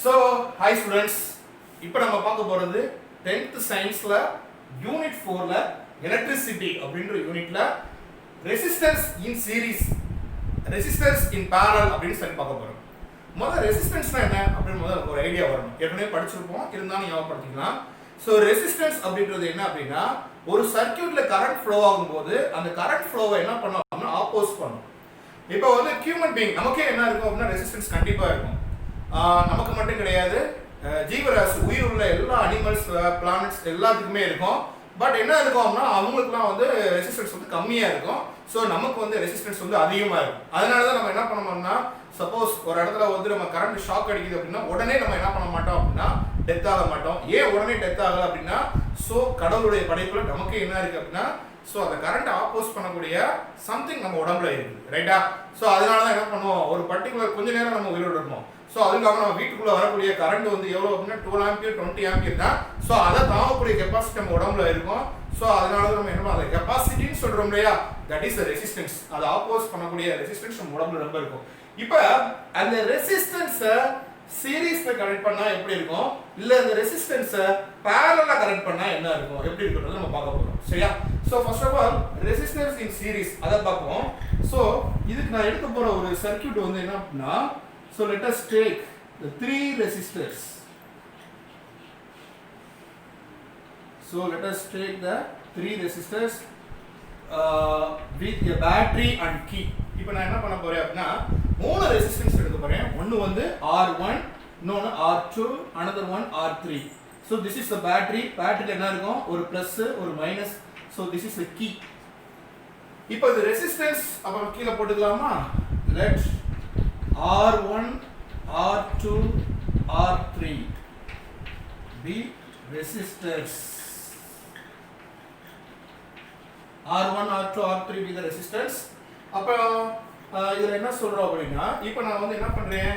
So, hi students. இப்போ நம்ம பார்க்க போறது 10th scienceல யூனிட் 4ல electricity அப்படிங்கற யூனிட்ல resistance in series, resistance in parallel அப்படினு சொல்லி பார்க்க போறோம். முதல்ல ரெசிஸ்டன்ஸ்னா என்ன அப்படினு முதல்ல ஒரு ஐடியா வரணும். ஏற்கனவே படிச்சிருப்போம், இருந்தாலும் ஞாபகப்படுத்திக்கலாம். சோ ரெசிஸ்டன்ஸ் அப்படின்றது என்ன அப்படினா ஒரு சர்க்யூட்ல கரண்ட் ஃப்ளோ ஆகும்போது அந்த கரண்ட் ஃப்ளோவை என்ன பண்ணும் அப்படினா ஆப்போஸ் பண்ணும். இப்போ வந்து ஹியூமன் பீயிங் நமக்கே என்ன இருக்கும் அப்படினா ரெசிஸ்டன்ஸ் கண்டிப்பா இருக்கும். நமக்கு மட்டும் கிடையாது, ஜீவராசி உயிர் உள்ள எல்லா அனிமல்ஸ் பிளானட்ஸ் எல்லாத்துக்குமே இருக்கும். பட் என்ன இருக்கும் அப்படின்னா அவங்களுக்குலாம் வந்து ரெசிஸ்டன்ஸ் வந்து கம்மியாக இருக்கும். ஸோ நமக்கு வந்து ரெசிஸ்டன்ஸ் வந்து அதிகமாக இருக்கும். அதனால தான் நம்ம என்ன பண்ணோம்னா சப்போஸ் ஒரு இடத்துல வந்து நம்ம கரண்ட் ஷாக் அடிக்குது அப்படின்னா உடனே நம்ம என்ன பண்ண மாட்டோம் அப்படின்னா டெத் ஆக மாட்டோம். ஏன் உடனே டெத் ஆகலை அப்படின்னா ஸோ கடவுளுடைய படைப்புல நமக்கு என்ன இருக்கு அப்படின்னா ஸோ அந்த கரண்ட் ஆப்போஸ் பண்ணக்கூடிய சம்திங் நம்ம உடம்புல இருக்குது, ரைட்டா? ஸோ அதனால தான் என்ன பண்ணுவோம், ஒரு பர்டிகுலர் கொஞ்ச நேரம் நம்ம உயிரோடு இருப்போம். ஸோ அதுக்காக நம்ம வீட்டுக்குள்ள வரக்கூடிய கரண்ட் வந்து எவ்வளோ அப்படின்னா 12 ஆம்பியர் 20 ஆம்பியர் தான். ஸோ அதை தாங்கக்கூடிய கெப்பாசிட்டி நம்ம உடம்புல இருக்கும். ஸோ அதனால தான் நம்ம என்ன பண்ணலாம், அந்த கெப்பாசிட்டின்னு சொல்றோம் இல்லையா, தட் இஸ் ரெசிஸ்டன்ஸ். அதை ஆப்போஸ் பண்ணக்கூடிய ரெசிஸ்டன்ஸ் நம்ம உடம்புல ரொம்ப இருக்கும். இப்போ அந்த ரெசிஸ்டன்ஸை சீரீஸ்ல கனெக்ட் பண்ணா எப்படி இருக்கும், இல்ல அந்த ரெசிஸ்டன்ஸை parallel கனெக்ட் பண்ணா என்ன இருக்கும், எப்படி இருக்கும்ன்றத நம்ம பார்க்க போறோம். சரியா? So first of all resistance in series அத பார்ப்போம். சோ இதுக்கு நான் எடுக்க போற ஒரு சர்க்யூட் வந்து என்ன அப்படினா so let us take the three resistors. So let us take the three resistors with a battery and key. இப்போ நான் என்ன பண்ண போறேன் அப்படினா மூணு ரெசிஸ்டன்ஸ் எடுக்க போறேன். ஒன்னு வந்து R1, இன்னொன்னு R2, another one R3. So this is the battery. பேட்டரில என்ன இருக்கும், ஒரு பிளஸ் ஒரு minus. So this is the key. இப்போ இந்த ரெசிஸ்டன்ஸ் அப்புறம் கீழ போட்டுக்கலாமா? Let R1, R2, R3 be resistors. R1, R2, R3 be the resistors. அப்போ இதுல என்ன சொல்றோம் அப்படின்னா இப்போ நான் வந்து என்ன பண்றேன்,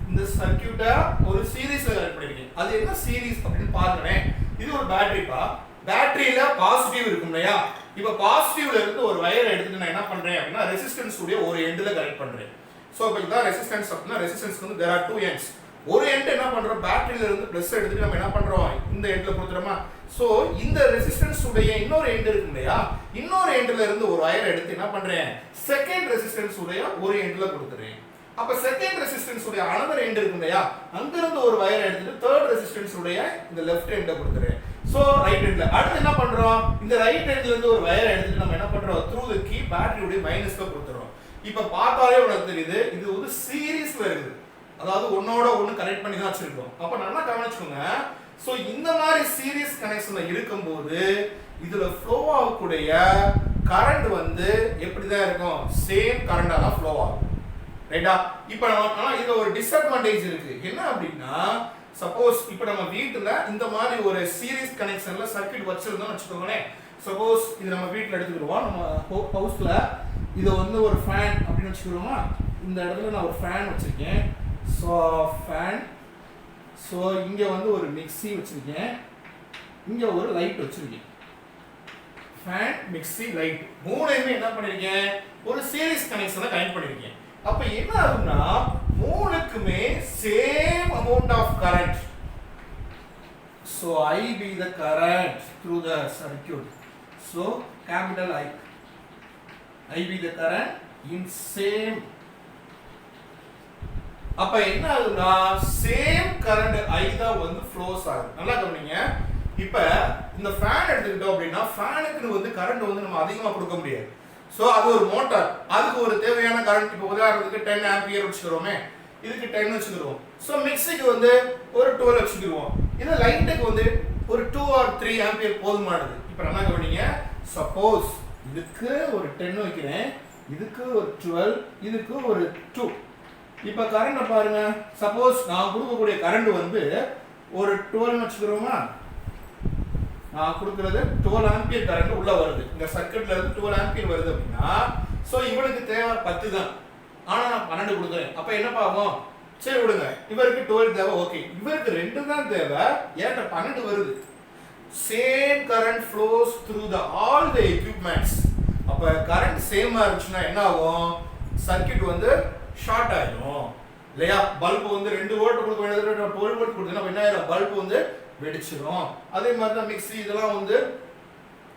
இந்த சர்க்யூட்டை ஒரு சீரிஸ்ல கனெக்ட் பண்ணிருக்கேன். அது என்ன சீரிஸ் அப்படின்னு பாருங்களேன். இது ஒரு பேட்டரிப்பா. பேட்டரியில பாசிட்டிவ் இருக்கும் இல்லையா, இப்போ பாசிட்டிவ்ல இருந்து ஒரு வயரை எடுத்துட்டு நான் என்ன பண்றேன் அப்படின்னா ரெசிஸ்டன்ஸ் உடைய ஒரு எண்ட்ல கனெக்ட் பண்றேன். சோ இப்போ இதான் ரெசிஸ்டன்ஸ் அப்படின்னா ரெசிஸ்டன்ஸ்க்கு வந்து there are two ends. ஒரு எண்ட் என்ன பண்றோம், பேட்டரியில இருந்து பிளஸ் எடுத்துட்டு நம்ம என்ன பண்றோம் இந்த எண்ட்ல கொடுத்துறோமா. சோ இந்த ரெசிஸ்டன்ஸ் உடைய இன்னொரு எண்ட் இருக்கு இல்லையா, இன்னொரு எண்ட்ல இருந்து ஒரு வயர் எடுத்து என்ன பண்றேன் செகண்ட் ரெசிஸ்டன்ஸ் உடைய ஒரு எண்ட்ல கொடுத்துறேன். அப்ப செகண்ட் ரெசிஸ்டன்ஸ் உடைய another எண்ட் இருக்கு இல்லையா, அங்க இருந்து ஒரு வயர் எடுத்துட்டு தேர்ட் ரெசிஸ்டன்ஸ் உடைய இந்த லெஃப்ட் எண்ட்ல கொடுத்துறேன். சோ ரைட் எண்ட்ல அடுத்து என்ன பண்றோம், இந்த ரைட் எண்ட்ல இருந்து ஒரு வயர் எடுத்துட்டு நம்ம என்ன பண்றோம் through the key பேட்டரி உடைய மைனஸ்ல கொடுத்துறோம். இப்ப பார்த்தாலே உங்களுக்கு தெரியுது இது வந்து சீரிஸ்ல இருக்குது, அதாவது ஒன்னோட ஒன்னு கனெக்ட் பண்ணி தான் வச்சிருக்கோம். அப்ப நல்லா கவனிச்சுக்கோங்க. சோ இந்த மாதிரி சீரிஸ் கனெக்ஷன்ல இருக்கும்போது இதுல ஃப்ளோ ஆகக்கூடிய கரண்ட் வந்து எப்படி தான் இருக்கும், சேம் கரண்டா தான் ஃப்ளோ ஆகும், ரைட்டா? இப்போ ஆனா இதுல ஒரு டிஸ்அட்வான்டேஜ் இருக்கு. என்ன அப்படின்னா சப்போஸ் இப்போ நம்ம வீட்டுல இந்த மாதிரி ஒரு சீரிஸ் கனெக்ஷன்ல சர்க்யூட் வச்சிருந்தோம்னு வச்சுக்கோங்களேன். சப்போஸ் இது நம்ம வீட்டுல எடுத்துக்கிடுவோம், நம்ம ஹவுஸ்ல இது வந்து ஒரு ஃபேன் அப்படின்னு வச்சுக்கிறோமா. இந்த இடத்துல நான் ஒரு ஃபேன் வச்சிருக்கேன். ஸோ ஃபேன், ஸோ இங்கே வந்து ஒரு மிக்ஸி வச்சிருக்கேன், இங்கே ஒரு லைட் வச்சிருக்கேன். ஃபேன், மிக்ஸி, லைட் மூணையுமே என்ன பண்ணிருக்கேன், ஒரு சீரிஸ் கனெக்ஷனை கனெக்ட் பண்ணிருக்கேன். அப்ப என்ன ஆகும்னா மூணுக்குமே same amount of current. So I be the current through the circuit. So capital I be the current in same. அப்ப என்ன ஆகுதுன்னா சேம் கரண்ட் I தான் வந்து ஃப்ளோஸ் ஆகுது. நல்லா கவனிங்க. இப்ப இந்த ஃபேன் எடுத்துக்கிட்டோம் அப்படின்னா ஃபேனுக்கு வந்து கரண்ட் வந்து நம்ம அதிகமா கொடுக்க முடியாது. சோ அது ஒரு மோட்டார், அதுக்கு ஒரு தேவையான கரண்ட் இப்போ உதாரணத்துக்கு 10 ஆம்பியர் வச்சுக்கிறோமே, இதுக்கு 10 வச்சுக்கிறோம். சோ மிக்ஸிக்கு வந்து ஒரு 12 வச்சுக்கிறோம். இது லைட்டுக்கு வந்து ஒரு 2 or 3 ஆம்பியர் போதுமானது. இப்போ நல்லா கவனிங்க. சப்போஸ் இதுக்கு ஒரு 10 வைக்கிறேன், இதுக்கு ஒரு 12, இதுக்கு ஒரு 2. இப்போ கரண்ட் பாருங்க. சப்போஸ் நான் கொடுக்கக்கூடிய கரண்ட் வந்து ஒரு 12 வச்சுக்கிறோமா, நான் கொடுக்கிறது 12 ஆம்பியர் கரண்ட் உள்ள வருது. இந்த சர்க்யூட்ல இருந்து 12 ஆம்பியர் வருது அப்படின்னா சோ இவனுக்கு தேவை 10 தான், ஆனா நான் 12 கொடுக்குறேன். அப்ப என்ன பாவம், சரி விடுங்க, இவருக்கு 12 தேவை, ஓகே, இவருக்கு 2 தான் தேவை, ஏட்ட 12 வருது. Same current flows through the all the equipments. அப்ப கரண்ட் சேமா இருந்துச்சுன்னா என்ன ஆகும், சர்க்யூட் வந்து ஷார்ட் ஆயிடும். இல்லையா? பல்பு வந்து 2 வோல்ட் கொடுக்க வேண்டியது 12 வோல்ட் கொடுத்தீங்கன்னா என்ன ஆயிடும்? பல்பு வந்து வெடிச்சிடும். அதே மாதிரி தான் மிக்ஸி இதெல்லாம் வந்து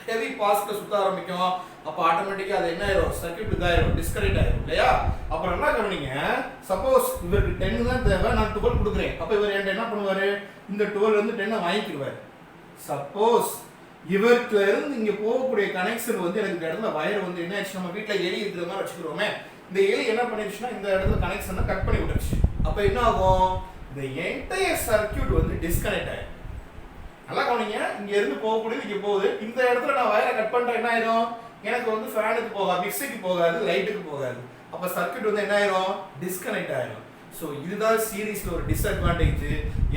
ஹெவி பாஸ்ட்ல சுத்த ஆரம்பிக்கும். அப்ப ஆட்டோமேட்டிக்கா அது என்ன ஆயிடும்? சர்க்யூட் இதாயிரும், டிஸ்கனெக்ட் ஆயிரும் இல்லையா? அப்புறம் என்ன கவனிங்க, சப்போஸ் இவருக்கு 10 தான் தேவை, நான் 12 கொடுக்குறேன். அப்ப இவர் என்கிட்ட என்ன பண்ணுவாரு? இந்த 12 வந்து 10 வாங்கிக்குவாரு. சப்போஸ் இவர்ல இருந்து இங்க போகக்கூடிய கனெக்ஷன் வந்து எனக்கு இந்த இடத்துல வயர் வந்து என்ன ஆயிடுச்சு? நம்ம வீட்டுல எலி இருக்கிற மாதிரி வச்சுக்கிறோமே, இந்த எலி என்ன பண்ணிடுச்சுன்னா இந்த இடத்துல கனெக்ஷனை கட் பண்ணி விட்டுருச்சு. அப்ப என்ன ஆகும்? இந்த என்டையர் சர்க்யூட் வந்து டிஸ்கனெக்ட் ஆயிடும். நல்லா கவனிங்க, இங்க இருந்து போகக்கூடியது இங்க போகுது. இந்த இடத்துல நான் வயரை கட் பண்றேன், என்ன ஆயிடும்? எனக்கு வந்து ஃபேனுக்கு போகாது, மிக்ஸிக்கு போகாது, லைட்டுக்கு போகாது. அப்ப சர்க்யூட் வந்து என்ன ஆயிரும்? டிஸ்கனெக்ட் ஆயிரும். ஸோ இதுதான் சீரீஸ்ல ஒரு டிஸ்அட்வான்டேஜ்.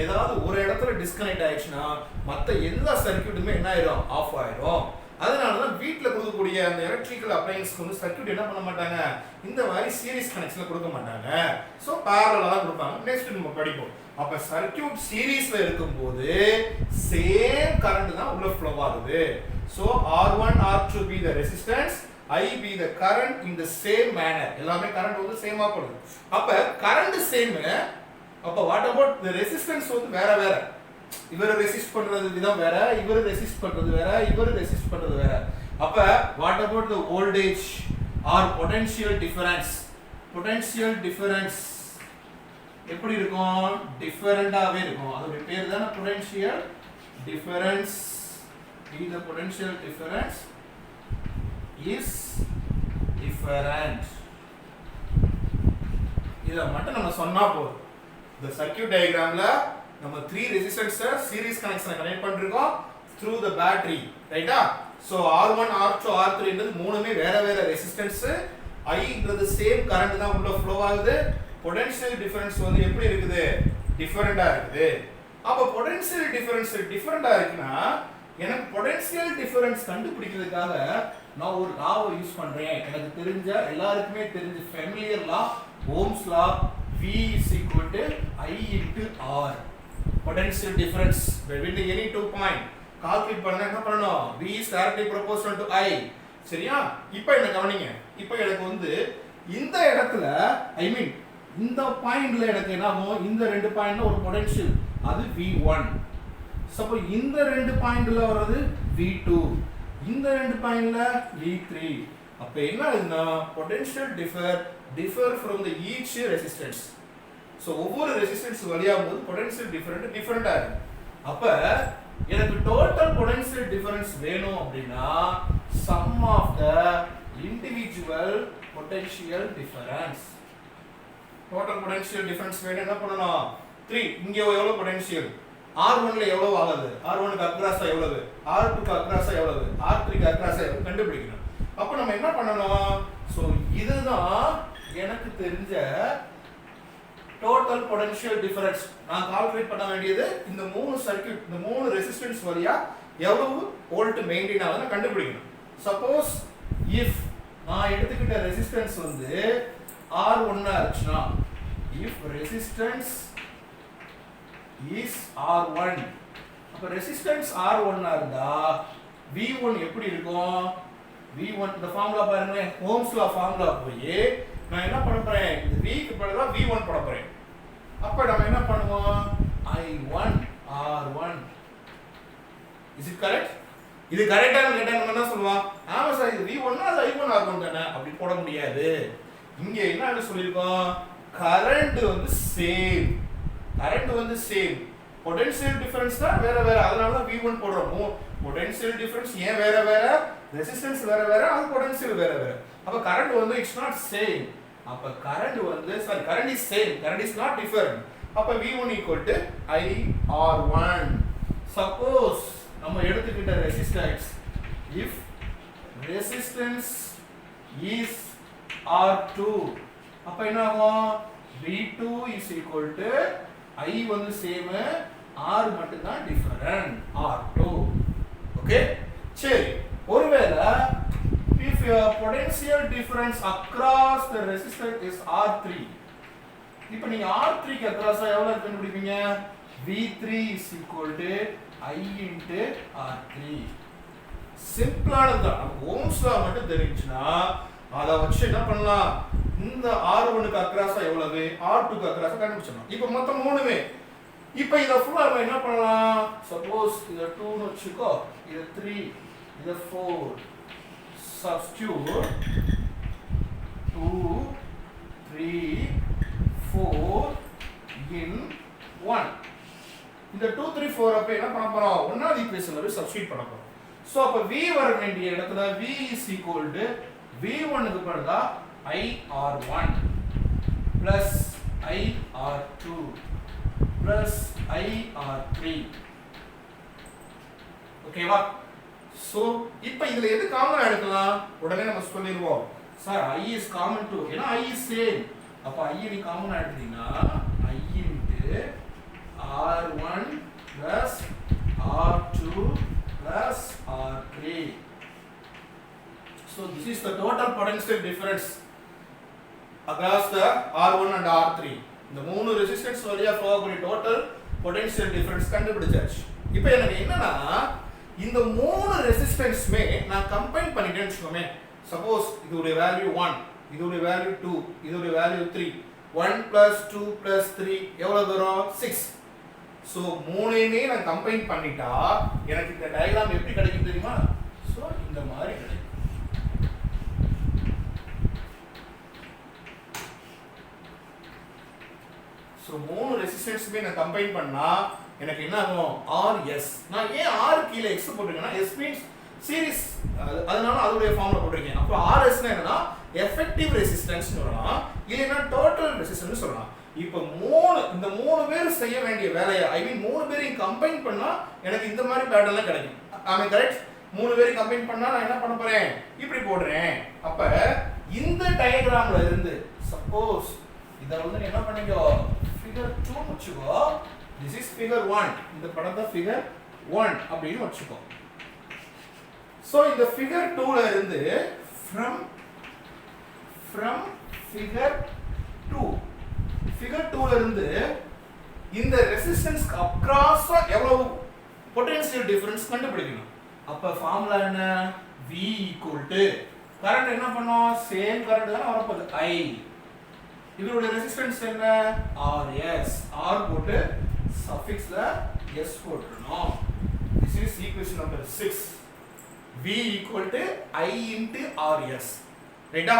ஏதாவது ஒரு இடத்துல டிஸ்கனெக்ட் ஆயிடுச்சுன்னா மற்ற எல்லா சர்க்யூட்டுமே என்ன ஆயிரும்? ஆஃப் ஆயிரும். அதனால தான் வீட்டில் கொடுக்கக்கூடிய அந்த எலக்ட்ரிக்கல் அப்ளையன்ஸ்க்கு வந்து சர்க்யூட் என்ன பண்ண மாட்டாங்க? இந்த மாதிரி சீரீஸ் கனெக்ஷன்ல கொடுக்க மாட்டாங்க. ஸோ பேரலா தான் கொடுப்பாங்க. நெக்ஸ்ட் நம்ம படிப்போம். அப்ப சர்க்யூட் சீரீஸ்ல இருக்கும்போது சேம் கரண்ட் தான் உள்ள ஃப்ளோ ஆகுது. So R1 R2 be the resistance, I be the current in the same manner. எல்லாமே கரண்ட் வந்து சேமா போகுது. அப்ப கரண்ட் சேம். அப்ப what about the resistance வந்து வேற வேற. இவர் ரெசிஸ்ட் பண்றது விதம் வேற, இவர் ரெசிஸ்ட் பண்றது வேற, இவர் ரெசிஸ்ட் பண்றது வேற. அப்ப what about the voltage or potential difference? Potential difference எப்படி இருக்கும்? டிஃபரண்டாவே இருக்கும். அதோட பேர் தான பொட்டன்ஷியல் டிஃபரன்ஸ். இந்த பொட்டன்ஷியல் டிஃபரன்ஸ் இஸ் டிஃபரண்ட். இத மட்டும் நம்ம சொன்னா போதும். இந்த சர்க்யூட் டயகிராம்ல நம்ம 3 ரெசிஸ்டன்ஸை சீரிஸ் கனெக்ஷனை கனெக்ட் பண்ணிருக்கோம் through the battery, ரைட்டா? சோ R1 R2 R3 ன்றது மூணுமே வேற வேற ரெசிஸ்டன்ஸ். I ன்றது சேம் கரண்ட் தான் உள்ள ஃப்ளோ ஆகுது. பொட்டன்ஷியல் டிஃபரன்ஸ் வந்து எப்படி இருக்குது? டிஃபரண்டா இருக்குது. அப்ப பொட்டன்ஷியல் டிஃபரன்ஸ் டிஃபரண்டா இருக்குன்னா எனக்கு பொட்டன்ஷியல் டிஃபரன்ஸ் கண்டுபிடிக்கிறதுக்காக நான் ஒரு லாவை யூஸ் பண்றேன். எனக்கு தெரிஞ்ச எல்லாருக்குமே தெரிஞ்ச familiar law, Ohm's law, V I into R. Potential difference between any two point calculate பண்ணா என்ன பண்ணணும்? V is directly proportional to I. சரியா? இப்போ என்ன கவனிங்க. இப்போ எனக்கு வந்து இந்த இடத்துல ஐ மீன் இந்த பாயிண்ட்ல எனக்கு என்ன ஆகும்? இந்த ரெண்டு பாயிண்ட்ல ஒரு பொட்டன்ஷியல் அது V1. சப்போ இந்த ரெண்டு பாயிண்ட்ல வர்றது V2, இந்த ரெண்டு பாயிண்ட்ல V3. அப்ப என்ன ஆகுதுன்னா potential differ from the each resistance. So ஒவ்வொரு ரெசிஸ்டன்ஸ் வழியா போது பொட்டன்ஷியல் டிஃபரண்டா இருக்கு. அப்ப எனக்கு டோட்டல் பொட்டன்ஷியல் டிஃபரன்ஸ் வேணும் அப்படினா sum of the individual potential difference. Total potential difference வேணும் என்ன பண்ணனும்? 3. இங்க எவ்வளவு பொட்டன்ஷியல்? R1 ல எவ்வளவு ஆகுது? R1 க்கு அக்ராஸா எவ்வளவு? R2 க்கு அக்ராஸா எவ்வளவு? R3 க்கு அக்ராஸா எவ்வளவு கண்டுபிடிக்கணும். அப்ப நம்ம என்ன பண்ணனும்? சோ இதுதான் எனக்கு தெரிஞ்ச டோட்டல் பொட்டன்ஷியல் டிஃபரன்ஸ். நான் கால்குலேட் பண்ண வேண்டியது இந்த மூணு சர்க்யூட், இந்த மூணு ரெசிஸ்டன்ஸ் வழியா எவ்வளவு வோல்ட் மெயின்டைன் ஆகுதுன்னு கண்டுபிடிக்கணும். சப்போஸ் இஃப் நான் எடுத்துக்கிட்ட ரெசிஸ்டன்ஸ் வந்து R1 ஆச்சுனா, if resistance is R1, அப்ப ரெசிஸ்டன்ஸ் R1 இருந்தா V1 எப்படி இருக்கும்? V1 இந்த ஃபார்முலா பாருங்க, ஓம்ஸ் லா ஃபார்முலா போய் நான் என்ன பண்ண போறேன்? இந்த V க்கு பதிலா V1 போட போறேன். அப்ப நம்ம என்ன பண்ணுவோம்? I1 R1. Is it correct? இது கரெக்ட்டா கேட்டா நம்ம என்ன சொல்லுவோம்? ஆமா சார் இது V1 அது I1 R1 தானே. அப்படி போட முடியாது. இங்க என்ன சொல்லிருக்கோம்? கரண்ட் வந்து சேம். கரண்ட் வந்து சேம். பொட்டன்ஷியல் டிஃபரன்ஸ் தான் வேற வேற. அதனால தான் V1 போடுறோம். பொட்டன்ஷியல் டிஃபரன்ஸ் ஏன் வேற வேற? ரெசிஸ்டன்ஸ் வேற வேற, அது பொட்டன்ஷியல் வேற வேற. அப்ப கரண்ட் வந்து இட்ஸ் நாட் சேம். அப்ப கரண்ட் வந்து sorry current is same, current is not different. அப்ப V1 IR1. சப்போஸ் நம்ம எடுத்துக்கிட்ட resistance if resistance is R2, அப்ப என்ன ஆகும்? V2 I வந்து சேம், R மட்டும் தான் டிஃபரண்ட், R2. ஓகே, சரி. ஒருவேளை if your potential difference across the resistor is R3, இப்போ நீங்க R3 க்கு அக்ராஸா எவ்வளவு கண்டுபிடிப்பீங்க? V3 I into R3. சிம்பிளானது தான். ஓம்ஸ் லா மட்டும் தெரிஞ்சுனா அத வச்சு என்ன பண்ணலாம்? இந்த R1 க்கு அக்ராஸா எவ்வளவு, R2 க்கு அக்ராஸா கண்டுபிடிச்சோம். இப்போ மொத்தம் மூணுமே. இப்போ இத ஃபுல்லா நம்ம என்ன பண்ணலாம்? சப்போஸ் இத 2 னு வெச்சுக்கோ, இத 3, இத 4. Substitute 2, 3, 4 in 1. இந்த 2, 3, 4 அப்ப என்ன பண்ண போறோம்? ஒன்னாவது ஈக்குவேஷன்ல போய் சப்ஸ்டிட்யூட் பண்ண போறோம். சோ அப்ப v வர வேண்டிய இடத்துல v v1 க்கு பதிலா ir1 plus ir2 plus ir3. ஓகேவா? சோ இப்போ இதுல எது காமனா எடுக்கலாம்? உடனே நம்ம சொல்லிடுவோம். Sir i is common too. ஏனா i is same. அப்ப i நீ காமனா எடுத்தீங்கன்னா i into r1 plus r2 plus r3. So this is the total potential difference across the r1 and r3. இந்த மூணு ரெசிஸ்டன்ஸ் வழியா flow ஆகக்கூடிய total potential difference கண்டுபிடிச்சாச்சு. இப்போ எனக்கு என்னன்னா இந்த மூணு ரெசிஸ்டன்ஸ்மே நான் கம்பைன் பண்ணிட்டேன்னு வெச்சுக்கோமே. சப்போஸ் இதோட வேல்யூ 1, இதோட வேல்யூ 2, இதோட வேல்யூ 3. 1 plus 2 plus 3 எவ்வளவு வரும்? 6. சோ மூணையுமே நான் கம்பைன் பண்ணிட்டா எனக்கு இந்த டயகிராம் எப்படி கிடைக்கும் தெரியுமா? சோ இந்த மாதிரி கிடைக்கும். சோ மூணு ரெசிஸ்டன்ஸ்மே நான் கம்பைன் பண்ணா எனக்கு என்ன ஆகும்? RS. நான் ஏன் R கீழ X போட்டுருக்கேன்னா S மீன்ஸ் சீரிஸ், அதனால அதோட ஃபார்முலா போட்டுருக்கேன். அப்ப RS னா என்னன்னா எஃபெக்டிவ் ரெசிஸ்டன்ஸ் சொல்லலாம், இல்லனா டோட்டல் ரெசிஸ்டன்ஸ் சொல்லலாம். இப்போ இந்த மூணு பேர் செய்ய வேண்டிய வேலையை ஐ மீன் மூணு பேரையும் கம்பைன் பண்ணா எனக்கு இந்த மாதிரி பேட்டர்ன்ல கிடைக்கும். ஆமே கரெக்ட்? மூணு பேரையும் கம்பைன் பண்ணா நான் என்ன பண்ண போறேன்? இப்படி போடுறேன். அப்ப இந்த டயகிராம்ல இருந்து சப்போஸ் இத வந்து என்ன பண்ணீங்க? ஃபிகர் 2 வெச்சுக்கோ. This is figure 1. இந்த படத்தை figure 1 அப்படினு வெச்சுக்கோ. சோ இந்த figure 2 ல இருந்து from figure 2 figure 2 ல இருந்து இந்த ரெசிஸ்டன்ஸ் அக்ராஸ் எவ்வளவு பொட்டன்ஷியல் டிஃபரன்ஸ் கண்டுபிடிக்கணும். அப்ப ஃபார்முலா என்ன? V கரண்ட் என்ன பண்ணோம்? சேம் கரண்ட் தான் வரப்போகுது I. இதோட ரெசிஸ்டன்ஸ் என்ன? RS. R போட்டு சஃபிக்ஸ்ல S போட்டுறணும். This is equation number 6. V I into RS. ரைட்டா?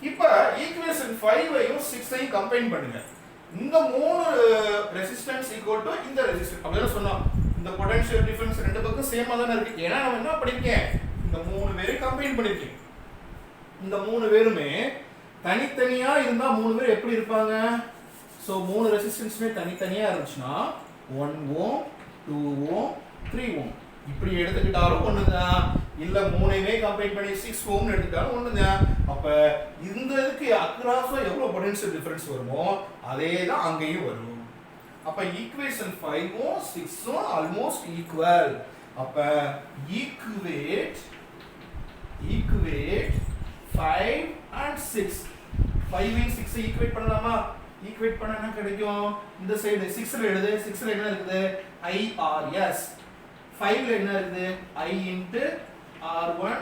இப்போ ஈக்குவேஷன் 5 ஐயும் 6 ஐயும் கம்பைன் பண்ணுங்க. இந்த மூணு ரெசிஸ்டன்ஸ் ஈக்குவல் டு இந்த ரெசிஸ்டன்ஸ் அப்படிதான் சொன்னோம். இந்த பொட்டன்ஷியல் டிஃபரன்ஸ் ரெண்டு பக்கம் சேமா தான இருக்கு. ஏன்னா நான் என்ன பண்ணிருக்கேன்? இந்த மூணு பேரை கம்பைன் பண்ணிருக்கேன். இந்த மூணு பேருமே தனித்தனியா இருந்தா மூணு பேர் எப்படி இருப்பாங்க? சோ மூணு ரெசிஸ்டன்ஸ்மே தனித்தனியா இருந்துச்சுனா 1 ஓம் 2 ஓம் 3 ஓம் இப்படி எடுத்துக்கிட்டாலும் ஒண்ணுதான். இல்ல மூணையுமே கம்பைன் பண்ணி 6 ஓம் எடுத்துக்கிட்டாலும் ஒண்ணுதான். அப்ப இந்த இதுக்கு அக்ராஸா எவ்வளவு பொட்டன்ஷியல் டிஃபரன்ஸ் வருமோ அதே தான் அங்கேயும் வரும். அப்ப ஈக்குவேஷன் 5 ஓம் 6 ஓம் ஆல்மோஸ்ட் ஈக்குவல். அப்ப ஈக்குவேட் 5 and 6. 5 and 6 ஈக்குவேட் பண்ணலாமா? ஈக்குவேட் பண்ணா என்ன கிடைக்கும்? இந்த சைடு 6 ல எழுது. 6 ல என்ன இருக்குது? IRS. 5 ல என்ன இருக்குது? I into R1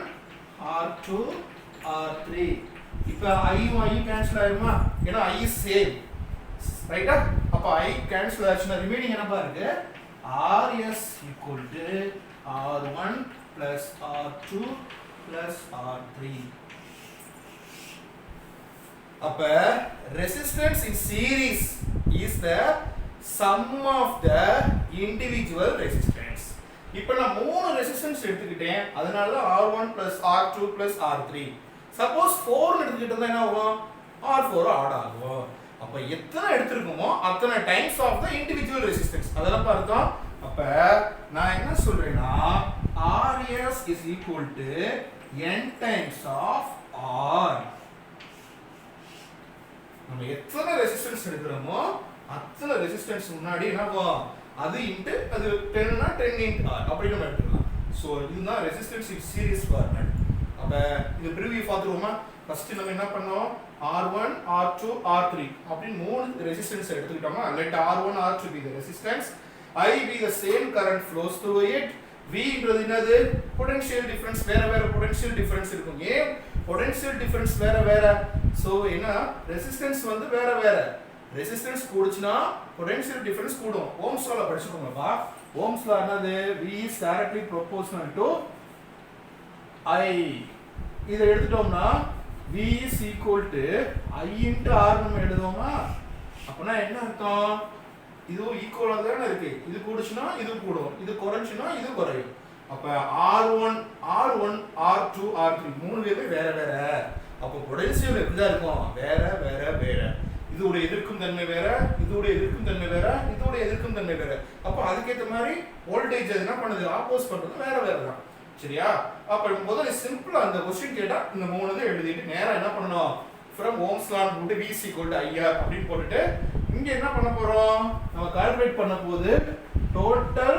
R2 R3. இப்போ I கேன்சல் ஆயிருமா? ஏன்னா I is same. ரைட்டா? அப்ப I கேன்சல் ஆச்சுனா ரிமைனிங் என்னப்பா இருக்கு? RS equal to R1 plus R2 plus R3. அப்ப resistance in series is the sum of the individual resistance. இப்போ நான் மூணு ரெசிஸ்டன்ஸ் எடுத்துக்கிட்டேன், அதனால தான் R1 plus R2 plus R3. Suppose 4 எடுத்துக்கிட்டு இருந்தா என்ன ஆகும்? R4 ஆட் ஆகும். அப்ப எத்தனை எடுத்துருக்கோமோ அத்தனை times of the individual resistance. அதெல்லாம் பார்த்தோம். அப்ப நான் என்ன சொல்றேன்னா RS is equal to n times of R. நம்ம எத்தனை ரெசிஸ்டன்ஸ் எடுக்கிறோமோ அத்தனை ரெசிஸ்டன்ஸ் முன்னாடி என்னவும் அது இன்டு அது 10 னா 10 இன்டு R அப்படி நம்ம எடுத்துக்கலாம். சோ இதுதான் ரெசிஸ்டன்ஸ் இன் சீரிஸ் ஃபார்மட். அப்ப இது ப்ரீவியூ பார்த்துருவோமா? ஃபர்ஸ்ட் நம்ம என்ன பண்ணோம்? R1 R2 R3 அப்படி மூணு resistance எடுத்துக்கிட்டோமா? let R1 R2 be the resistance, I be the same current flows through it, Vன்றது என்னது பொட்டன்ஷியல் டிஃபரன்ஸ் வேற வேற பொட்டன்ஷியல் டிஃபரன்ஸ் இருக்கும் ஏன் பொட்டன்ஷியல் டிஃபரன்ஸ் வேற வேற சோ என்ன ரெசிஸ்டன்ஸ் வந்து வேற வேற ரெசிஸ்டன்ஸ் கூடுச்சுனா பொட்டன்ஷியல் டிஃபரன்ஸ் கூடும் ஓம்ஸ் லால படிச்சுக்கோங்கப்பா ஓம்ஸ் லா என்னது V is directly proportional to I இத எடுத்துட்டோம்னா V is equal to I into R நம்ம எழுதுவோமா அப்பனா என்ன அர்த்தம் இது ஈக்குவலா தான இருக்கு இது கூடுச்சுனா இது கூடும் இது குறைஞ்சுனா இது குறையும் அப்ப R1 R2 R3 மூணு பேருமே வேற வேற அப்ப பொட்டன்ஷியல் எப்படிதான் இருக்கும் வேற வேற வேற இதோட எதிர்க்கும் தன்மை வேற இதோட எதிர்க்கும் தன்மை வேற இதோட எதிர்க்கும் தன்மை வேற அப்ப அதுக்கு ஏத்த மாதிரி வோல்டேஜ் என்ன பண்ணுது ஆப்போஸ் பண்றது வேற வேற தான் சரியா அப்ப முதல்ல சிம்பிளா அந்த क्वेश्चन கேட்டா இந்த மூணுதை எழுதிட்டு நேரா என்ன பண்ணனும் from Ohm's law போட்டு V is equal to IR அப்படி போட்டுட்டு இங்க என்ன பண்ண போறோம் நம்ம கால்குலேட் பண்ண போது total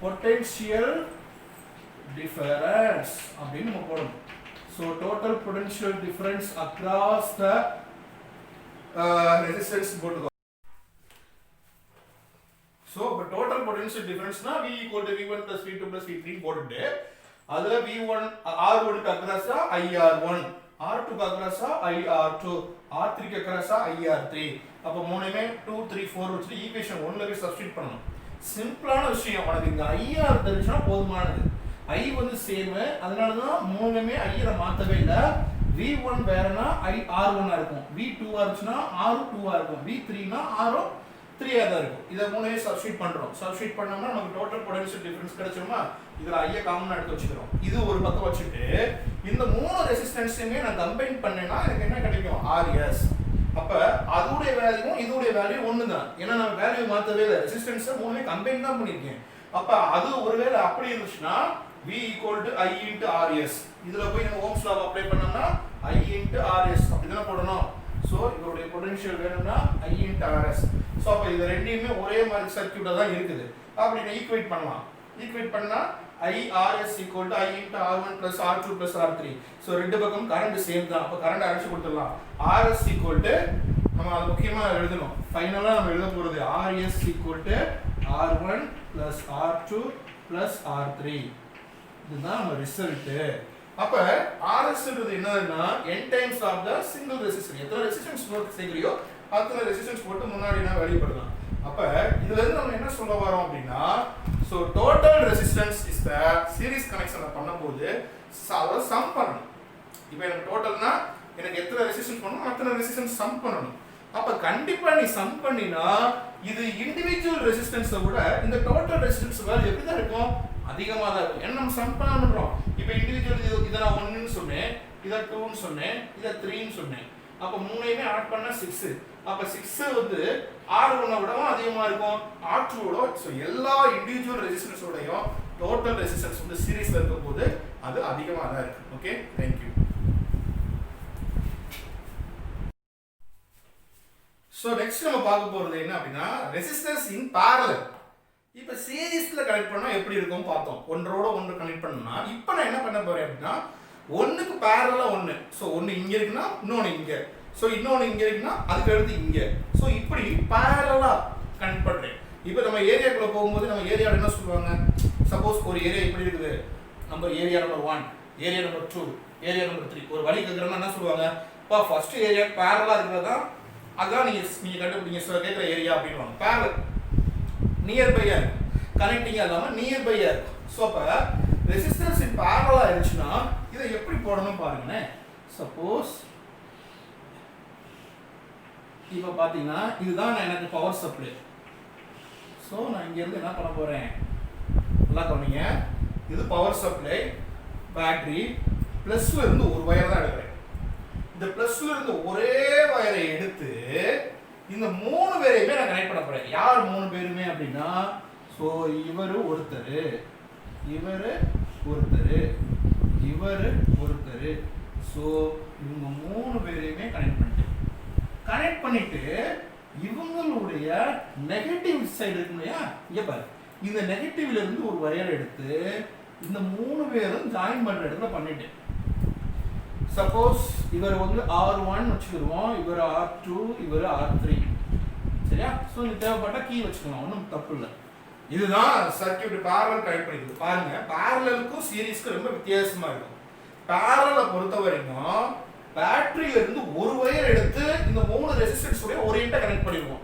potential difference அப்படி நம்ம போடணும் so total potential difference across the resistance போட்டுக்கோ so but total potential difference na V equal to V1 plus V2 plus V3 போட்டுட்டு அதுல V1 R1 க்கு அக்ராஸா IR1 R2 க்கு அக்ராஸா IR2 R3 க்கு அக்ராஸா IR3 அப்ப மூணுமே 2 3 4 வச்சு ஈக்குவேஷன் 1ல போய் சப்ஸ்டிட்யூட் பண்ணனும் சிம்பிளான விஷயம் உனக்கு இந்த IR தெரிஞ்சா போதுமானது I வந்து சேம் அதனால தான் மூணுமே I ல மாத்தவே இல்ல V1 வேறனா R1 ஆ இருக்கும் V2 ஆ இருந்துச்சுனா R2 ஆ இருக்கும் V3 னா R 3 ஆ தான் இருக்கும் இத மூணையே சப்ஸ்டிட்யூட் பண்றோம் சப்ஸ்டிட்யூட் பண்ணோம்னா நமக்கு டோட்டல் பொட்டன்ஷியல் டிஃபரன்ஸ் கிடைச்சிருமா இதுல I காமனா எடுத்து வச்சுக்கிறோம் இது ஒரு பக்கம் வச்சிட்டு இந்த மூணு ரெசிஸ்டன்ஸையுமே நான் கம்பைன் பண்ணேனா எனக்கு என்ன கிடைக்கும் RS அப்ப அதோட வேல்யூவும் இதோட வேல்யூ ஒண்ணுதான் ஏன்னா நான் வேல்யூ மாத்தவே இல்ல ரெசிஸ்டன்ஸ் மூணுமே கம்பைன் தான் பண்ணிருக்கேன் அப்ப அது ஒருவேளை அப்படி இருந்துச்சுனா V equal to I into RS இதுல போய் நம்ம ஓம்ஸ் லா அப்ளை பண்ணோம்னா I into RS அப்படிதான் போடணும் சோ இதோட பொட்டன்ஷியல் வேணும்னா I into RS சோ அப்ப இது ரெண்டுமே ஒரே மாதிரி சர்க்யூட்டா தான் இருக்குது அப்படி நான் ஈக்குவேட் பண்ணலாம் ஈக்குவேட் பண்ணா IRS equal to I into R1 plus R2 plus R3 so ரெண்டு பக்கம் கரண்ட் சேம் தான் அப்ப கரண்ட் அடிச்சு கொடுத்துடலாம் RS equal to நம்ம அது முக்கியமா எழுதணும் ஃபைனலா நம்ம எழுத போறது RS equal to R1 plus R2 plus R3 இதுதான் நம்ம ரிசல்ட் அப்ப RS ன்றது என்னன்னா n times of the single resistance எத்தனை ரெசிஸ்டன்ஸ் போட்டு சேர்க்கறியோ அத்தனை ரெசிஸ்டன்ஸ் போட்டு முன்னாடி நான் வேல்யூ பண்ணலாம் அப்ப இதுல இருந்து நம்ம என்ன சொல்ல வரோம் அப்படினா so total resistance is the series connection பண்ணும்போது அத சம் பண்ணனும் இப்போ எனக்கு டோட்டல்னா எனக்கு எத்தனை ரெசிஸ்டன்ஸ் பண்ணனும் அத்தனை ரெசிஸ்டன்ஸ் சம் பண்ணனும் அப்ப கண்டிப்பா நீ சம் பண்ணினா இது இன்டிவிஜுவல் ரெசிஸ்டன்ஸை விட இந்த டோட்டல் ரெசிஸ்டன்ஸ் வேல்யூ எப்படி தான் இருக்கும் அதிகமா தான் இருக்கும் என்ன நம்ம சம் பண்றோம் இப்போ இன்டிவிஜுவல் இத நான் 1 ன்னு சொன்னேன் இத 2 ன்னு சொன்னேன் இத 3 ன்னு சொன்னேன் அப்ப மூணையுமே ஆட் பண்ணா 6 அப்ப 6 வந்து R1 விடவும் அதிகமா இருக்கும் R2 விட சோ எல்லா இன்டிவிஜுவல் ரெசிஸ்டன்ஸ் ஓடையும் டோட்டல் ரெசிஸ்டன்ஸ் வந்து சீரிஸ்ல இருக்கும்போது அது அதிகமா தான் இருக்கு okay thank you so next நம்ம பார்க்க போறது என்ன அப்படினா ரெசிஸ்டன்ஸ் இன் parallel இப்ப சீரிஸ்ல கனெக்ட் பண்ணா எப்படி இருக்கும் பார்த்தோம் ஒன்றோட ஒன்று கனெக்ட் பண்ணனும்னா இப்போ நான் என்ன பண்ண போறேன் அப்படினா ஒண்ணுக்கு parallel ஒன்னு சோ ஒன்னு இங்க இருக்குனா இன்னொன்னு இங்க சோ இன்னொன்னு இங்க இருக்குனா அதுக்கு அடுத்து இங்க சோ இப்படி parallel கனெக்ட் பண்றேன் இப்போ நம்ம ஏரியாக்குள்ள போகும்போது நம்ம ஏரியால என்ன சொல்வாங்க சப்போஸ் ஒரு ஏரியா இப்படி இருக்குது number area number 1 area number 2 area number 3 ஒரு வழி கேக்குறேன்னா என்ன சொல்வாங்க பா ஃபர்ஸ்ட் ஏரியா parallel இருக்குறதா அதான் நீங்க கண்டுபிடிங்க சோ கேக்குற ஏரியா அப்படினுவாங்க parallel நியர்பையா கனெக்டிங்கா இல்லாம நியர்பையா இருக்கும் சோ அப்ப ரெசிஸ்டன்ஸ் இன் parallel ஆயிருச்சுனா இத எப்படி போடணும் பாருங்க சப்போஸ் இப்போ பாத்தீங்கன்னா இதுதான் எனக்கு பவர் சப்ளை சோ நான் இங்க இருந்து என்ன பண்ண போறேன் நல்லா கவனிங்க இது பவர் சப்ளை பேட்டரி பிளஸ்ல இருந்து ஒரு வயர் தான் எடுக்கிறேன் இந்த பிளஸ்ல இருந்து ஒரே வயரை எடுத்து இந்த மூணு பேரையுமே நான் கனெக்ட் பண்ண போறேன் யார் மூணு பேருமே அப்படின்னா சோ இவரு ஒருத்தர் இவரு ஒருத்தர் இவரு ஒருத்தர் சோ இவங்க மூணு பேரையுமே கனெக்ட் பண்ணிட்டு இவங்களுடைய நெகட்டிவ் சைடு இருக்கு இல்லையா இங்க பாரு இந்த நெகட்டிவ்ல இருந்து ஒரு வயர் எடுத்து இந்த மூணு பேரும் ஜாயின் பண்ற இடத்துல பண்ணிட்டேன் சப்போஸ் இவர் வந்து R1 வச்சுக்குவோம் இவர் R2 இவர் R3 சரியா சோ இந்த தேவைப்பட்ட கீ வச்சுக்கலாம் ஒண்ணும் தப்பு இல்ல இதுதான் சர்க்யூட் பேரலல் கனெக்ட் பண்ணிருக்கு. பாருங்க, பேரலலுக்கும் சீரிஸ்க்கு ரொம்ப வித்தியாசமா இருக்கும். பேரலலை பொறுத்த வரைக்கும் பேட்டரியில இருந்து ஒரு வயர் எடுத்து இந்த 3 ரெசிஸ்டன்ஸ் உடைய ஒரு எண்டை கனெக்ட் பண்ணிடுவோம்.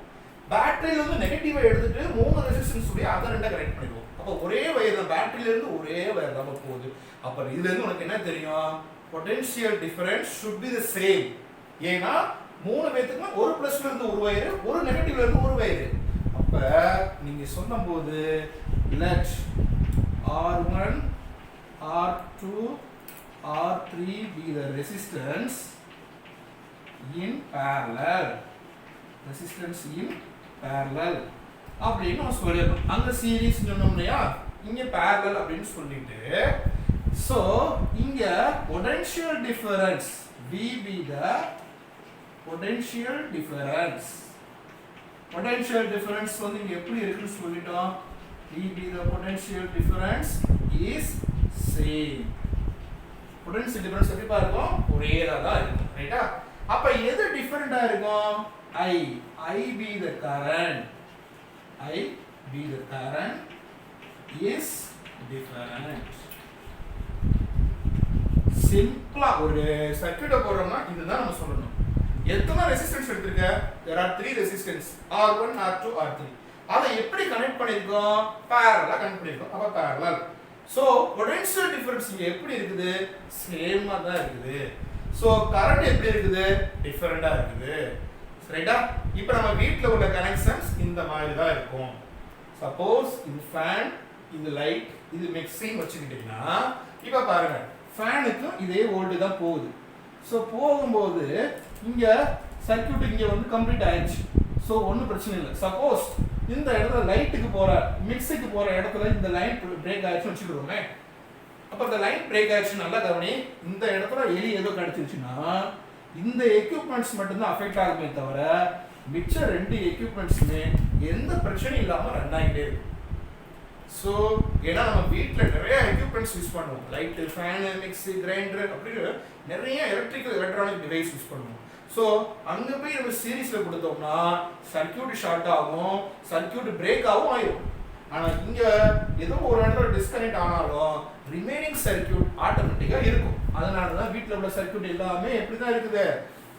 பேட்டரியில இருந்து நெகட்டிவா எடுத்துட்டு 3 ரெசிஸ்டன்ஸ் உடைய அதர் எண்டை கனெக்ட் பண்ணிடுவோம். அப்ப ஒரே வயர் தான், பேட்டரியில இருந்து ஒரே வயர் தான் போகுது. அப்ப இதுல இருந்து உனக்கு என்ன தெரியும்? Potential difference should be the same. ஏனா 3 பேத்துக்கு ஒரு பிளஸ்ல இருந்து ஒரு வயர், ஒரு நெகட்டிவ்ல இருந்து ஒரு வயர். அப்ப நீங்க சொல்லும்போது let R1 R2 R3 be the resistance in parallel. Resistance in parallel அப்படின்னு நம்ம சொல்லிடணும். அங்க சீரிஸ் சொன்னோம் இல்லையா, இங்க parallel அப்படின்னு சொல்லிட்டு so இங்க potential difference V be the potential difference. Potential difference வந்து இங்க எப்படி இருக்குன்னு சொல்லிட்டோம். V be the potential difference is same. Potential difference எப்படி இருக்கும்? ஒரேதா தான் இருக்கும். ரைட்டா? அப்ப எது டிஃபரண்டா இருக்கும்? I be the current. I be the current is different. சிம்பிளா ஒரு சர்க்யூட்டை போடுறோம்னா இதுதான் நம்ம சொல்லணும். எத்தனை ரெசிஸ்டன்ஸ் எடுத்திருக்க? there are 3 resistance R1 R2 R3. அதை எப்படி கனெக்ட் பண்ணிருக்கோம்? parallel கனெக்ட் பண்ணிருக்கோம். அப்ப parallel. சோ பொட்டன்ஷியல் டிஃபரன்ஸ் இங்க எப்படி இருக்குது? சேமா தான் இருக்குது. சோ கரண்ட் எப்படி இருக்குது? டிஃபரண்டா இருக்குது. ரைட்டா? இப்போ நம்ம வீட்ல உள்ள கனெக்ஷன்ஸ் இந்த மாதிரி தான் இருக்கும். சப்போஸ் இது ஃபேன், இது லைட், இது மிக்ஸிங் வச்சுக்கிட்டீங்கன்னா இப்போ பாருங்க, ஃபேனுக்கு இதே வோல்ட் தான் போகுது. சோ போகும்போது இங்க சர்க்யூட் இங்க வந்து கம்ப்ளீட் ஆயிடுச்சு. சோ ஒண்ணும் பிரச்சனை இல்லை. சப்போஸ் இந்த இடத்துல லைட்டுக்கு போற மிக்ஸிக்கு போற இடத்துல இந்த லைன் பிரேக் ஆயிடுச்சுன்னு வச்சுக்கிறோமே. அப்ப இந்த லைன் பிரேக் ஆயிடுச்சு, நல்லா கவனி. இந்த இடத்துல எலி ஏதோ கடிச்சிருச்சுன்னா இந்த எக்யூப்மெண்ட்ஸ் மட்டும் தான் அஃபெக்ட் ஆகுமே தவிர மிச்ச 2 எக்யூப்மெண்ட்ஸ்மே எந்த பிரச்சனையும் இல்லாம ரன் ஆகிட்டே இருக்கும். ஸோ ஏன்னா நம்ம வீட்டில் நிறைய எக்யூப்மெண்ட்ஸ் யூஸ் பண்ணுவோம். லைட்டு, ஃபேனு, மிக்ஸி, கிரைண்டர் அப்படின்னு நிறைய எலக்ட்ரானிக் டிவைஸ் யூஸ் பண்ணுவோம். ஸோ அங்கே போய் நம்ம சீரீஸில் கொடுத்தோம்னா சர்க்யூட் ஷார்ட் ஆகும், சர்க்யூட் பிரேக் ஆகும் ஆயிடும். ஆனால் இங்கே ஏதோ ஒரு இடத்துல டிஸ்கனெக்ட் ஆனாலும் ரிமைனிங் சர்க்யூட் ஆட்டோமேட்டிக்காக இருக்கும். அதனால தான் வீட்டில் உள்ள சர்க்யூட் எல்லாமே எப்படி தான் இருக்குது?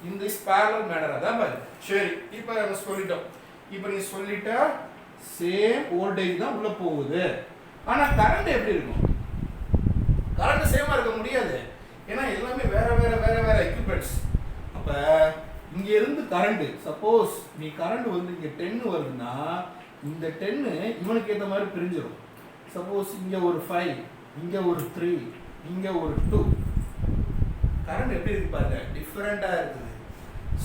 இந்த parallel மேனரா தான் பாரு. சரி, இப்போ நம்ம சொல்லிட்டோம். இப்போ நீ சொல்லிட்ட சேம் வோல்டேஜ் தான் உள்ள போகுது. ஆனால் கரண்ட் எப்படி இருக்கும்? கரண்ட் சேமா இருக்க முடியாது. ஏன்னா எல்லாமே வேற வேற வேற வேற எக்யூப்மெண்ட்ஸ். அப்போ இங்க இருந்து கரண்ட், சப்போஸ் நீ கரண்ட் வந்து இங்க 10 வருதுன்னா இந்த 10 இவனுக்கு ஏற்ற மாதிரி பிரிஞ்சிடும். சப்போஸ் இங்க ஒரு 5, இங்க ஒரு 3, இங்க ஒரு 2. கரண்ட் எப்படி இருக்கு பாருங்க, டிஃபரெண்டா இருக்குது.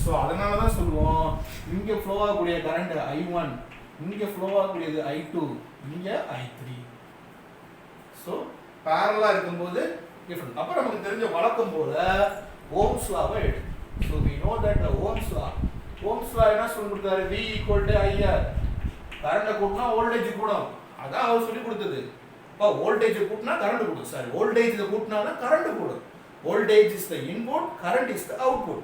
ஸோ அதனால தான் சொல்லுவோம் இங்க ஃப்ளோ ஆகக்கூடிய கரண்ட் I1, இங்க ஃப்ளோ ஆகக்கூடியது I2, இங்க I3. ஸோ பேரலா இருக்கும்போது டிஃபரெண்ட். அப்போ நமக்கு தெரிஞ்ச வழக்கம் போல ஓம்ஸ் லாவை எடு. So we know that the Ohm's law. Ohm's law என்ன சொல்லி கொடுத்தாரு? V equal to IR. கரண்ட கூட்டினா வோல்டேஜ் கூடும். அதான் அவர் சொல்லி கொடுத்தது. அப்போ வோல்டேஜ் கூட்டினா கரண்ட் கூடும். சாரி, வோல்டேஜ் கூட்டினா கரண்ட் கூடும். Voltage is the input, current is the output.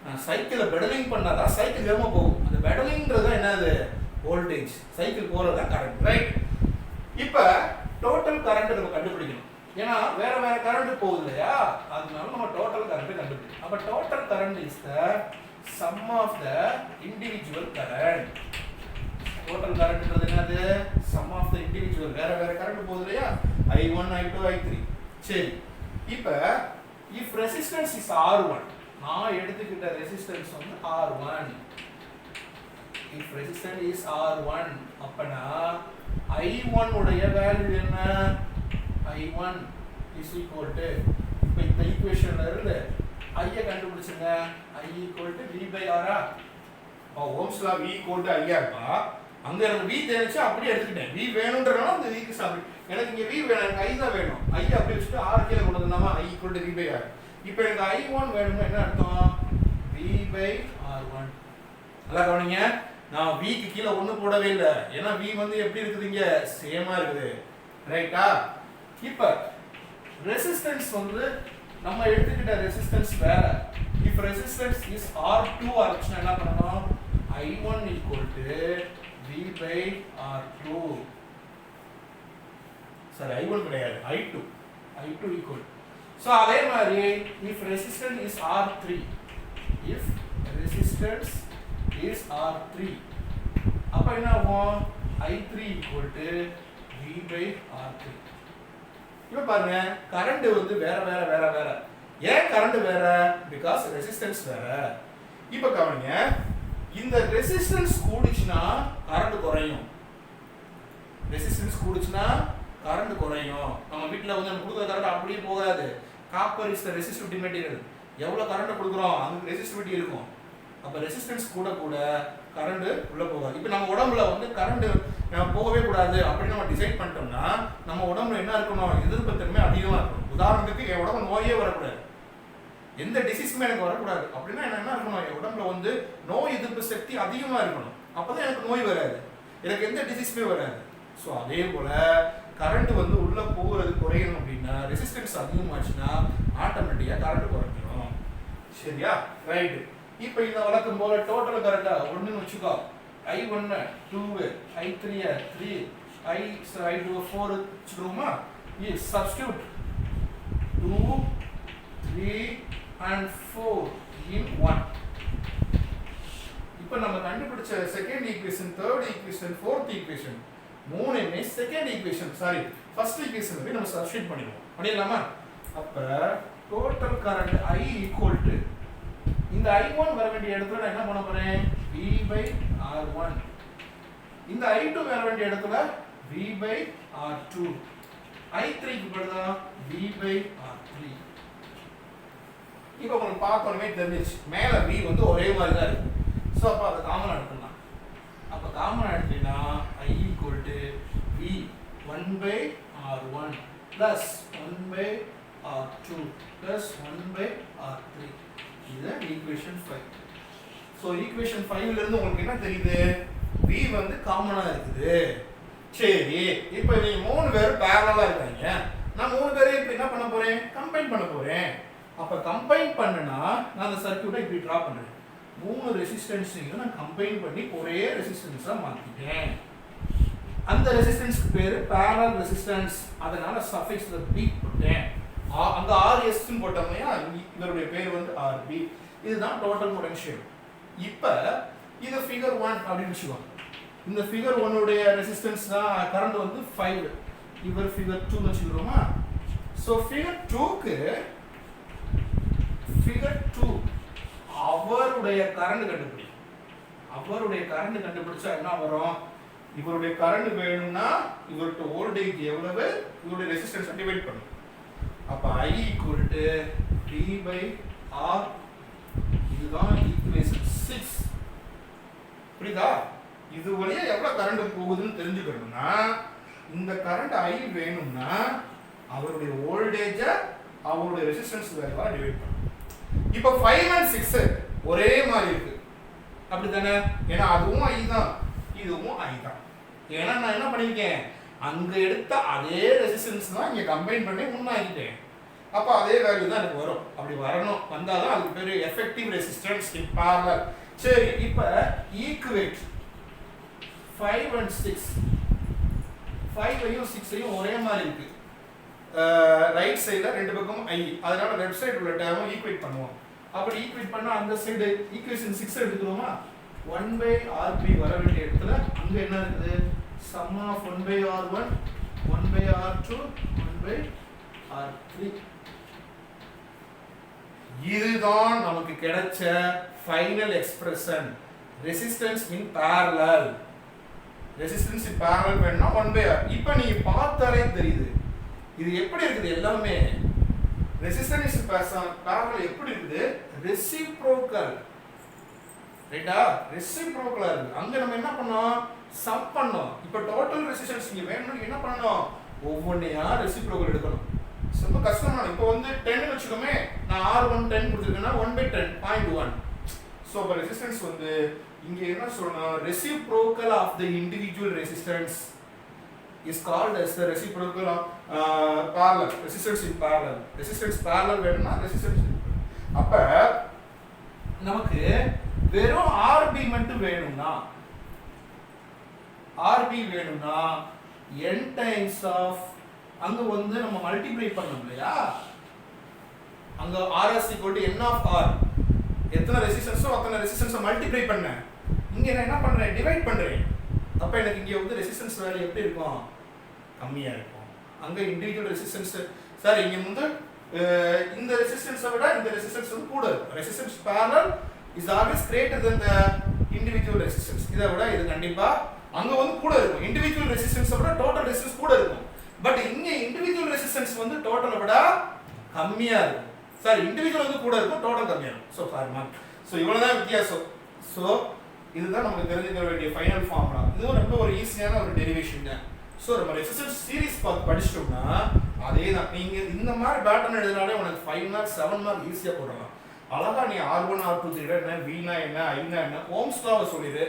நான் சைக்கிளை பெடலிங் பண்ணாதான் சைக்கிள் வேகமாக போகும். அந்த பெடலிங்கிறது என்னது? வோல்டேஜ். சைக்கிள் போகிறது தான் கரண்ட். ரைட்? இப்போ டோட்டல் கரண்ட் நம்ம கண்டுபிடிக்கணும். ஏன்னா வேற வேற கரண்ட் போகுது இல்லையா, அதனால நம்ம டோட்டல் கரண்ட் கண்டுபிடிக்கணும். அப்போ total current is the sum of the individual current. Total கரண்ட்ன்றது என்னது? Sum of the individual. வேற வேற கரண்ட் போகுது இல்லையா, I1, I2, I3. சரி, இப்போ if resistance is R1, நான் எடுத்துக்கிட்ட ரெசிஸ்டன்ஸ் வந்து R1. if resistance is R1, அப்பனா I1 உடைய வேல்யூ என்ன? I1 is equal to, இப்போ இந்த ஈக்குவேஷன்ல இருந்து I கண்டுபிடிச்சுங்க. I equal to V by R. Ohm's law V equal to IR பா. அங்க எனக்கு V தெரிஞ்சா அப்படியே எடுத்துக்கிட்டேன். V வேணும்ன்றனால அந்த V க்கு சமம். எனக்கு இங்க V வேணும், எனக்கு I தான் வேணும். I அப்படியே வச்சுட்டு R கீழ கொண்டு வந்தோம்னா I equal to V by R. இப்போ எனக்கு I1 வேணும்னா என்ன அர்த்தம்? V by R1. நல்லா கவனிங்க, நான் V க்கு கீழ ஒண்ணு போடவே இல்ல. ஏன்னா V வந்து எப்படி இருக்குது? இங்க சேமா இருக்குது. ரைட்டா? இப்போ ரெசிஸ்டன்ஸ் வந்து நம்ம எடுத்துக்கிட்ட ரெசிஸ்டன்ஸ் வேற. if resistance is R2 ஆச்சுன்னா என்ன பண்ணணும்? I1 equal to V by R2. Sorry I1 கிடையாது I2 equal. So அதே மாதிரி if resistance is R3, if resistance is R3, அப்ப என்ன ஆகும்? I3 equal to V by R3. இப்போ பாருங்க கரண்ட் வந்து வேற. ஏன் கரண்ட் வேற? பிகாஸ் ரெசிஸ்டன்ஸ் வேற. இப்போ கவனிங்க, இந்த ரெசிஸ்டன்ஸ் கூடிச்சுனா கரண்ட் குறையும். ரெசிஸ்டன்ஸ் கூடிச்சுனா கரண்ட் குறையும். நம்ம வீட்ல வந்து நம்ம கொடுக்குற கரண்ட் அப்படியே போகாது. Copper is the resistivity material. எவ்வளவு கரண்ட் கொடுக்குறோம் அங்க ரெசிஸ்டிவிட்டி இருக்கும். அப்ப ரெசிஸ்டன்ஸ் கூட கரண்ட் உள்ள போகாது. இப்போ நம்ம உடம்புல வந்து கரண்ட் போகவே கூடாது அப்படின்னு நம்ம டிசைட் பண்ணிட்டோம்னா நம்ம உடம்புல என்ன இருக்கணும்? எதிர்ப்பு தன்மை அதிகமா இருக்கணும். உதாரணத்துக்கு என் உடம்புல நோயே வரக்கூடாது, எந்த டிசீஸுமே எனக்கு வரக்கூடாது அப்படின்னா என்ன இருக்கணும்? என் உடம்புல வந்து நோய் எதிர்ப்பு சக்தி அதிகமா இருக்கணும். அப்பதான் எனக்கு நோய் வராது, எனக்கு எந்த டிசீஸுமே வராது. ஸோ அதே போல கரண்ட் வந்து உள்ள போகிறது குறையணும் அப்படின்னா ரெசிஸ்டன்ஸ் அதிகமாச்சுன்னா ஆட்டோமேட்டிக்கா கரண்ட் குறைஞ்சிடும். சரியா? ரைட். இப்போ இந்த வழக்கம் போல டோட்டல் கரண்டா ஒண்ணுன்னு வச்சுக்கோ. I1 2, I3 3, I2 4 வச்சுக்கிறோமா? Yes, substitute 2, 3 and 4 in 1. இப்போ நம்ம கண்டுபிடிச்ச second equation, third equation, fourth equation மூணுமே second equation, sorry first equation போய் நம்ம சப்ஸ்டிட்யூட் பண்ணிடலாமா? அப்ப total current I equal to இந்த I1 வர வேண்டிய இடத்துல நான் என்ன பண்ண போறேன்? V by R1. இந்த I2 வர வேண்டிய இடத்துல V by R2. I3 க்கு பதிலா V by R3. இப்போ உங்களுக்கு பார்த்தோமே தெரிஞ்சிச்சு, மேல V வந்து ஒரே மாதிரி தான் இருக்கு. சோ அப்ப அத காமன் எடுத்துடலாம். அப்ப common எடுத்தீனா I equal to V 1 by R1 plus 1 by R2 plus 1 by R3. இதுதான் ஈக்குவேஷன் 5. சோ ஈக்குவேஷன் 5 ல இருந்து உங்களுக்கு என்ன தெரியுது? V வந்து காமனா இருக்குது. சரி, இப்போ நீ மூணு பேர் parallel-ஆ இருக்காங்க. நான் மூணு பேரையும் இப்போ என்ன பண்ண போறேன்? கம்பைன் பண்ண போறேன். அப்ப கம்பைன் பண்ணனா நான் அந்த சர்க்யூட்டை இப்படி டிரா பண்றேன். மூணு ரெசிஸ்டன்ஸையும் நான் கம்பைன் பண்ணி ஒரே ரெசிஸ்டன்ஸா மாத்திட்டேன். அந்த ரெசிஸ்டன்ஸ்க்கு பேரு parallel ரெசிஸ்டன்ஸ். அதனால சஃபிக்ஸ்ல B போட்டேன். அங்க RS ன்னு போட்டோம்னா இதோட பேர் வந்து RB. இதுதான் டோட்டல் பொட்டன்ஷியல். இப்போ இது ஃபிகர் 1 அப்படி வெச்சுக்கோ. இந்த ஃபிகர் 1 உடைய ரெசிஸ்டன்ஸ் தான் கரண்ட் வந்து 5. இவர் ஃபிகர் 2 ன்னு வெச்சுக்கிறோமா? சோ ஃபிகர் 2க்கு ஃபிகர் 2 அவருடைய கரண்ட் கண்டுபிடி. அவருடைய கரண்ட் கண்டுபிடிச்சா என்ன வரும்? இவருடைய கரண்ட் வேணும்னா இவருடைய வோல்டேஜ் எவ்வளவு, இவருடைய ரெசிஸ்டன்ஸ் டிவைட் பண்ணு. அப்ப I equal to V by R. இதுதான் ஈக்குவேஷன் 6. புரியுதா? இது வழியா எவ்வளவு கரண்ட் போகுதுன்னு தெரிஞ்சுக்கணும்னா இந்த கரண்ட் I வேணும்னா அவருடைய வோல்டேஜ அவருடைய ரெசிஸ்டன்ஸ் வேல்யூவா டிவைட் பண்ணணும். இப்போ 5 and 6 ஒரே மாதிரி இருக்கு. அப்படிதானே? ஏன்னா அதுவும் I தான், இதுவும் I தான். ஏன்னா நான் என்ன பண்ணிருக்கேன்? அங்க எடுத்த அதே ரெசிஸ்டன்ஸ் தான் இங்க கம்பைன் பண்ணி முன்னாக்கிட்டேன். அப்ப அதே வேல்யூ தான் எனக்கு வரும். அப்படி வரணும், வந்தாதான் அதுக்கு பேரு எஃபெக்டிவ் ரெசிஸ்டன்ஸ் இன் parallel. சரி, இப்ப ஈக்குவேட் 5 and 6. 5ஐயும் 6ஐயும் ஒரே மாதிரி இருக்கு. ரைட் சைடுல ரெண்டு பக்கமும் I. அதனால லெஃப்ட் சைடு உள்ள டேர்மை ஈக்குவேட் பண்ணுவோம். அப்படி ஈக்குவேட் பண்ணா அந்த சைடு ஈக்குவேஷன் 6 எடுத்துக்கிறோமா? 1 by RB வர வேண்டிய இடத்துல அங்க என்ன இருக்குது? sum of 1 by R1, 1 by R2, 1 by R3. இதுதான் நமக்கு கிடைச்ச ஃபைனல் எக்ஸ்பிரஷன், ரெசிஸ்டன்ஸ் இன் parallel. ரெசிஸ்டன்ஸ் இன் parallel வேணும்னா 1 by R. இப்போ நீங்க பார்த்தாலே தெரியுது இது எப்படி இருக்குது. எல்லாமே ரெசிஸ்டன்ஸ் இன் parallel எப்படி இருக்குது? ரெசிப்ரோக்கல். ரைட்டா? ரெசிப்ரோக்கலா இருக்கு. அங்க நம்ம என்ன பண்ணோம்? சம் பண்ணோம். இப்போ டோட்டல் ரெசிஸ்டன்ஸ் இங்க வேணும்னா என்ன பண்ணணும்? ஒவ்வொன்றையா ரெசிப்ரோக்கல் எடுக்கணும். ரொம்ப கஷ்டமான. இப்போ வந்து 10 வெச்சுக்கோமே, நான் R1 10 கொடுத்திருக்கேன்னா 1 by 10 0.1. சோ அப்ப ரெசிஸ்டன்ஸ் வந்து இங்க என்ன சொல்லணும்? Reciprocal of the individual resistance is called as the reciprocal of parallel, resistance in parallel. Resistance parallel வேணும்னா ரெசிஸ்டன்ஸ். அப்ப நமக்கு வெறும் RB மட்டும் வேணும்னா n times of அங்க வந்து நம்ம மல்டிப்ளை பண்ணோம் இல்லையா, அங்க RS = n of R, எத்தனை ரெசிஸ்டன்ஸோ அத்தனை ரெசிஸ்டன்ஸை மல்டிப்ளை பண்ணேன். இங்க நான் என்ன பண்றேன், டிவைட் பண்றேன். அப்ப எனக்கு இங்க வந்து ரெசிஸ்டன்ஸ் வேல்யூ எப்படி இருக்கும், கம்மியா இருக்கும். அங்க இண்டிவிஜுவல் ரெசிஸ்டன்ஸ் சார் இங்க வந்து இந்த ரெசிஸ்டன்ஸை விட இந்த ரெசிஸ்டன்ஸ் வந்து கூட இருக்கும். Resistance parallel is always greater than the individual resistance. இதை விட இது கண்டிப்பா அங்க வந்து கூட இருக்கும். இண்டிவிஜுவல் ரெசிஸ்டன்ஸை விட டோட்டல் ரெசிஸ்டன்ஸ் கூட இருக்கும். பட் இங்க இண்டிவிஜுவல் ரெசிஸ்டன்ஸ் வந்து டோட்டலை விட கம்மியா இருக்கும். சார் இண்டிவிஜுவல் வந்து கூட இருக்கும், டோட்டல் கம்மியா இருக்கும். ஸோ பாருங்க, ஸோ இவ்வளவுதான் வித்தியாசம். ஸோ இதுதான் நமக்கு தெரிஞ்சுக்க வேண்டிய ஃபைனல் ஃபார்முலா. இதுவும் ரொம்ப ஒரு ஈஸியான ஒரு டெரிவேஷன் தான். ஸோ நம்ம ரெசிஸ்டன்ஸ் சீரிஸ் பார்த்து படிச்சிட்டோம்னா அதே தான். நீங்க இந்த மாதிரி பேட்டர்ன் எழுதினாலே உனக்கு 5 மார்க் 7 மார்க் ஈஸியா போடலாம். அழகா நீ R1 R2 3 என்ன, V னா என்ன, I னா என்ன, ஓம்ஸ் லாவை சொல்லிடு.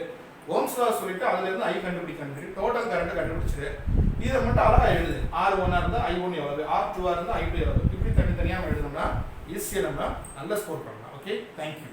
ஓம்ஸ் லா சொல்லிட்டு அதுல இருந்து I கண்டுபிடிக்கணும். டோட்டல் கரண்ட் கண்டுபிடிச்சிரு. இதை மட்டும் அழகா எழுது. R1 ஆ இருந்தா I1 எவ்வளவு, R2 ஆ இருந்தா I2 எவ்வளவு, இப்படி தனித்தனியா எழுதணும்னா ஈஸியா நம்ம நல்ல ஸ்கோர் பண்ணலாம். Okay, thank you.